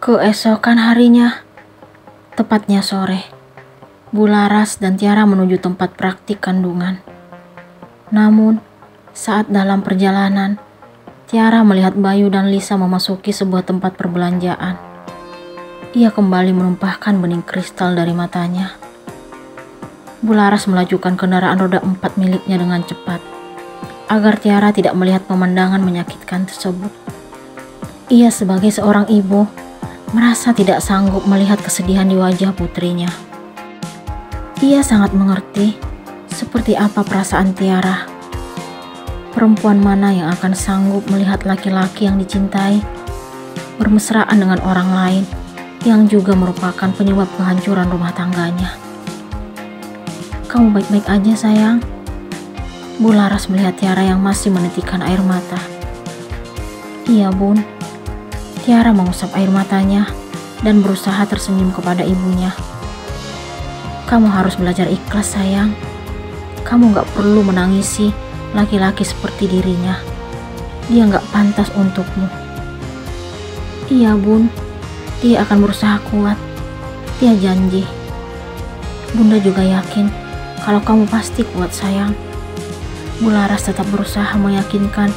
Keesokan harinya, tepatnya sore, Bularas dan Tiara menuju tempat praktik kandungan. Namun, saat dalam perjalanan, Tiara melihat Bayu dan Lisa memasuki sebuah tempat perbelanjaan. Ia kembali menumpahkan bening kristal dari matanya. Bularas melajukan kendaraan roda 4 miliknya dengan cepat, agar Tiara tidak melihat pemandangan menyakitkan tersebut. Ia sebagai seorang ibu, merasa tidak sanggup melihat kesedihan di wajah putrinya. Ia sangat mengerti seperti apa perasaan Tiara. Perempuan mana yang akan sanggup melihat laki-laki yang dicintai bermesraan dengan orang lain yang juga merupakan penyebab kehancuran rumah tangganya. "Kamu baik-baik aja, sayang?" Bularas melihat Tiara yang masih menitikkan air mata. "Iya, Bun." Tiara mengusap air matanya dan berusaha tersenyum kepada ibunya. "Kamu harus belajar ikhlas, sayang. Kamu gak perlu menangisi laki-laki seperti dirinya. Dia gak pantas untukmu." "Iya, Bun. Dia akan berusaha kuat. Dia janji." "Bunda juga yakin kalau kamu pasti kuat, sayang." Bularas tetap berusaha meyakinkan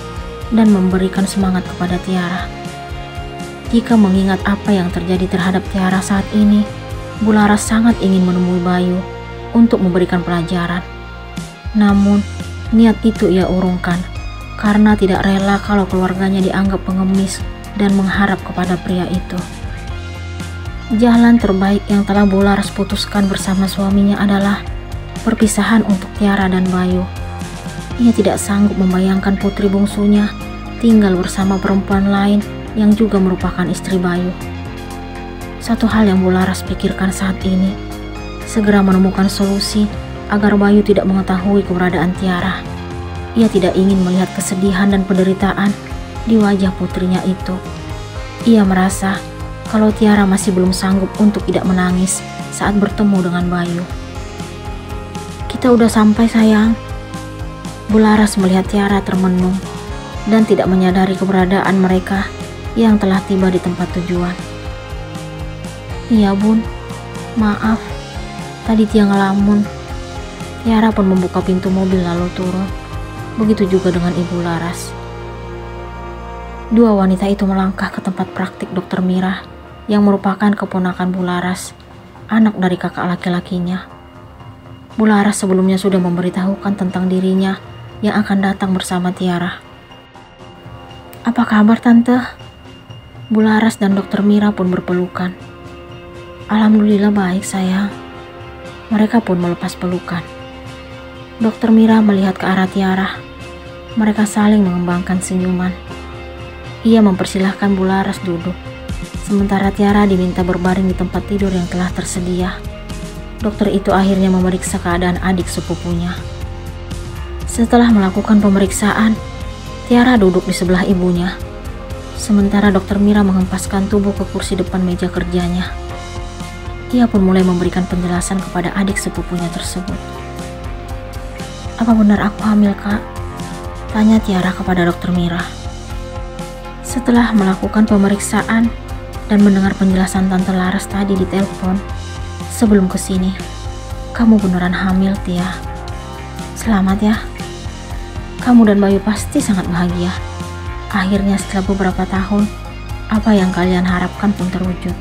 dan memberikan semangat kepada Tiara. Jika mengingat apa yang terjadi terhadap Tiara saat ini, Bularas sangat ingin menemui Bayu untuk memberikan pelajaran. Namun, niat itu ia urungkan karena tidak rela kalau keluarganya dianggap pengemis dan mengharap kepada pria itu. Jalan terbaik yang telah Bularas putuskan bersama suaminya adalah perpisahan untuk Tiara dan Bayu. Ia tidak sanggup membayangkan putri bungsunya tinggal bersama perempuan lain yang juga merupakan istri Bayu. Satu hal yang Bularas pikirkan saat ini, segera menemukan solusi agar Bayu tidak mengetahui keberadaan Tiara. Ia tidak ingin melihat kesedihan dan penderitaan di wajah putrinya itu. Ia merasa kalau Tiara masih belum sanggup untuk tidak menangis saat bertemu dengan Bayu. "Kita udah sampai, sayang." Bularas melihat Tiara termenung dan tidak menyadari keberadaan mereka yang telah tiba di tempat tujuan. "Iya, Bun. Maaf, tadi Tia ngelamun." Tiara pun membuka pintu mobil lalu turun. Begitu juga dengan Ibu Laras. Dua wanita itu melangkah ke tempat praktik Dokter Mira yang merupakan keponakan Bularas, anak dari kakak laki-lakinya. Bularas sebelumnya sudah memberitahukan tentang dirinya yang akan datang bersama Tiara. "Apa kabar, Tante?" Bularas dan Dokter Mira pun berpelukan. "Alhamdulillah baik, sayang." Mereka pun melepas pelukan. Dokter Mira melihat ke arah Tiara. Mereka saling mengembangkan senyuman. Ia mempersilahkan Bularas duduk, sementara Tiara diminta berbaring di tempat tidur yang telah tersedia. Dokter itu akhirnya memeriksa keadaan adik sepupunya. Setelah melakukan pemeriksaan, Tiara duduk di sebelah ibunya. Sementara Dokter Mira menghempaskan tubuh ke kursi depan meja kerjanya. Ia pun mulai memberikan penjelasan kepada adik sepupunya tersebut. "Apa benar aku hamil, Kak?" tanya Tiara kepada Dokter Mira. Setelah melakukan pemeriksaan dan mendengar penjelasan Tante Laras tadi di telepon, sebelum kesini, "Kamu beneran hamil, Tia. Selamat ya. Kamu dan Bayu pasti sangat bahagia. Akhirnya setelah beberapa tahun, apa yang kalian harapkan pun terwujud."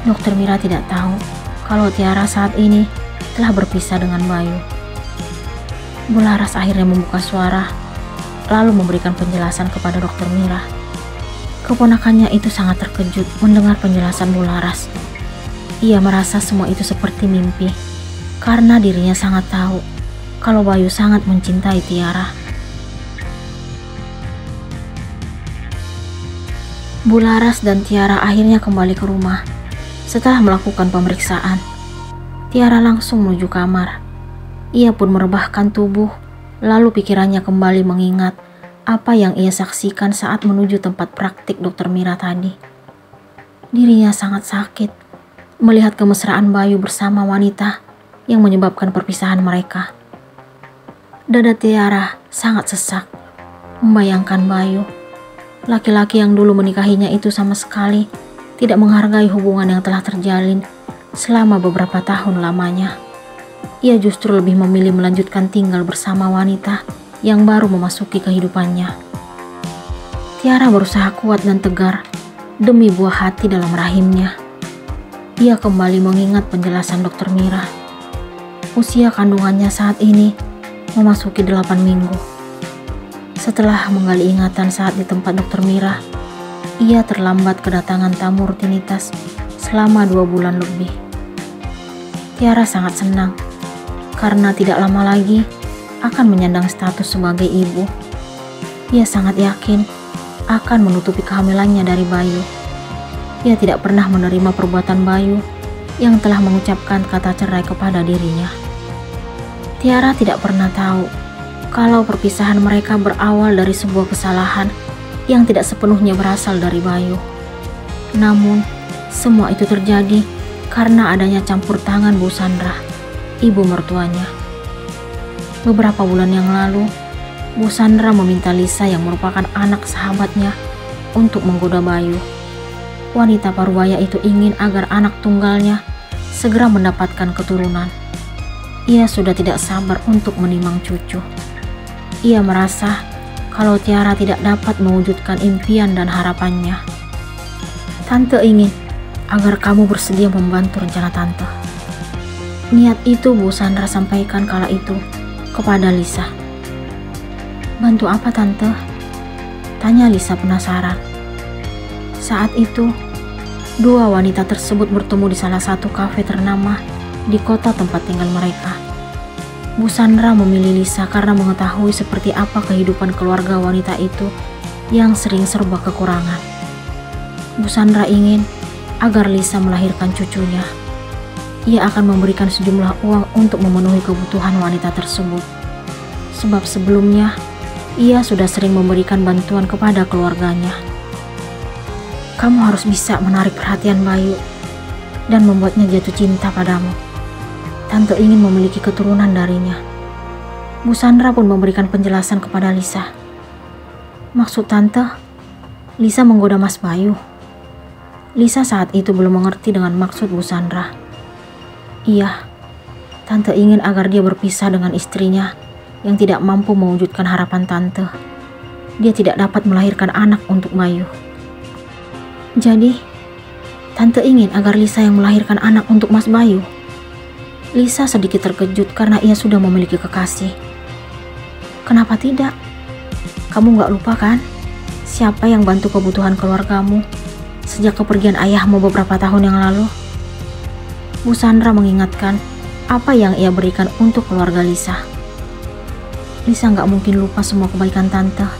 Dokter Mira tidak tahu kalau Tiara saat ini telah berpisah dengan Bayu. Bularas akhirnya membuka suara, lalu memberikan penjelasan kepada Dokter Mira. Keponakannya itu sangat terkejut mendengar penjelasan Bularas. Ia merasa semua itu seperti mimpi, karena dirinya sangat tahu kalau Bayu sangat mencintai Tiara. Bularas dan Tiara akhirnya kembali ke rumah. Setelah melakukan pemeriksaan, Tiara langsung menuju kamar. Ia pun merebahkan tubuh, lalu pikirannya kembali mengingat apa yang ia saksikan saat menuju tempat praktik Dokter Mira tadi. Dirinya sangat sakit melihat kemesraan Bayu bersama wanita yang menyebabkan perpisahan mereka. Dada Tiara sangat sesak membayangkan Bayu. Laki-laki yang dulu menikahinya itu sama sekali tidak menghargai hubungan yang telah terjalin selama beberapa tahun lamanya. Ia justru lebih memilih melanjutkan tinggal bersama wanita yang baru memasuki kehidupannya. Tiara berusaha kuat dan tegar demi buah hati dalam rahimnya. Ia kembali mengingat penjelasan Dokter Mira. Usia kandungannya saat ini memasuki 8 minggu. Setelah menggali ingatan saat di tempat Dokter Mira, ia terlambat kedatangan tamu rutinitas selama 2 bulan lebih. Tiara sangat senang karena tidak lama lagi akan menyandang status sebagai ibu. Ia sangat yakin akan menutupi kehamilannya dari Bayu. Ia tidak pernah menerima perbuatan Bayu yang telah mengucapkan kata cerai kepada dirinya. Tiara tidak pernah tahu kalau perpisahan mereka berawal dari sebuah kesalahan yang tidak sepenuhnya berasal dari Bayu. Namun, semua itu terjadi karena adanya campur tangan Bu Sandra, ibu mertuanya. Beberapa bulan yang lalu, Bu Sandra meminta Lisa yang merupakan anak sahabatnya untuk menggoda Bayu. Wanita parubaya itu ingin agar anak tunggalnya segera mendapatkan keturunan. Ia sudah tidak sabar untuk menimang cucu. Ia merasa kalau Tiara tidak dapat mewujudkan impian dan harapannya. Tante ingin agar kamu bersedia membantu rencana tante. Niat itu Bu Sandra sampaikan kala itu kepada Lisa. Bantu apa tante? Tanya Lisa penasaran. Saat itu, 2 wanita tersebut bertemu di salah satu kafe ternama di kota tempat tinggal mereka. Bu Sandra memilih Lisa karena mengetahui seperti apa kehidupan keluarga wanita itu yang sering serba kekurangan. Bu Sandra ingin agar Lisa melahirkan cucunya. Ia akan memberikan sejumlah uang untuk memenuhi kebutuhan wanita tersebut. Sebab sebelumnya, ia sudah sering memberikan bantuan kepada keluarganya. Kamu harus bisa menarik perhatian Bayu dan membuatnya jatuh cinta padamu. Tante ingin memiliki keturunan darinya. Bu Sandra pun memberikan penjelasan kepada Lisa. Maksud tante, Lisa menggoda Mas Bayu. Lisa saat itu belum mengerti dengan maksud Bu Sandra. Iya, tante ingin agar dia berpisah dengan istrinya yang tidak mampu mewujudkan harapan tante. Dia tidak dapat melahirkan anak untuk Bayu. Jadi, tante ingin agar Lisa yang melahirkan anak untuk Mas Bayu. Lisa sedikit terkejut karena ia sudah memiliki kekasih. Kenapa tidak? Kamu gak lupa kan? Siapa yang bantu kebutuhan keluargamu sejak kepergian ayahmu beberapa tahun yang lalu? Bu Sandra mengingatkan apa yang ia berikan untuk keluarga Lisa. Lisa gak mungkin lupa semua kebaikan tante.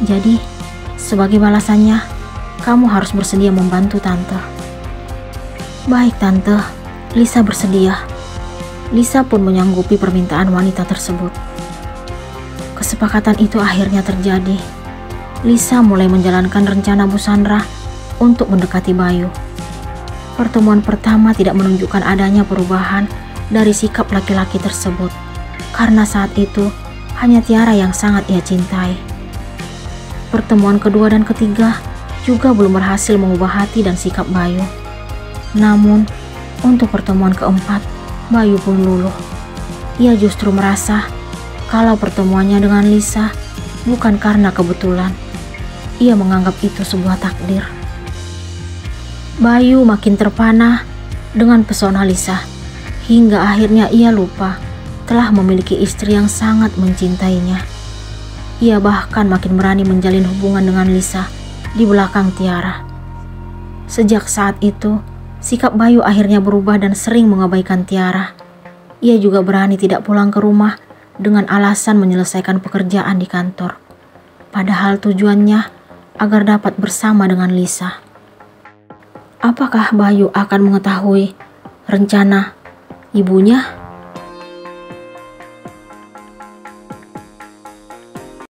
Jadi, sebagai balasannya, kamu harus bersedia membantu tante. Baik tante. Lisa bersedia. Lisa pun menyanggupi permintaan wanita tersebut. Kesepakatan itu akhirnya terjadi. Lisa mulai menjalankan rencana Bu Sandra untuk mendekati Bayu. Pertemuan pertama tidak menunjukkan adanya perubahan dari sikap laki-laki tersebut, karena saat itu hanya Tiara yang sangat ia cintai. Pertemuan kedua dan ketiga juga belum berhasil mengubah hati dan sikap Bayu. Namun, untuk pertemuan keempat, Bayu pun luluh. Ia justru merasa kalau pertemuannya dengan Lisa bukan karena kebetulan. Ia menganggap itu sebuah takdir. Bayu makin terpana dengan pesona Lisa, hingga akhirnya ia lupa telah memiliki istri yang sangat mencintainya. Ia bahkan makin berani menjalin hubungan dengan Lisa di belakang Tiara. Sejak saat itu, sikap Bayu akhirnya berubah dan sering mengabaikan Tiara. Ia juga berani tidak pulang ke rumah dengan alasan menyelesaikan pekerjaan di kantor. Padahal tujuannya agar dapat bersama dengan Lisa. Apakah Bayu akan mengetahui rencana ibunya?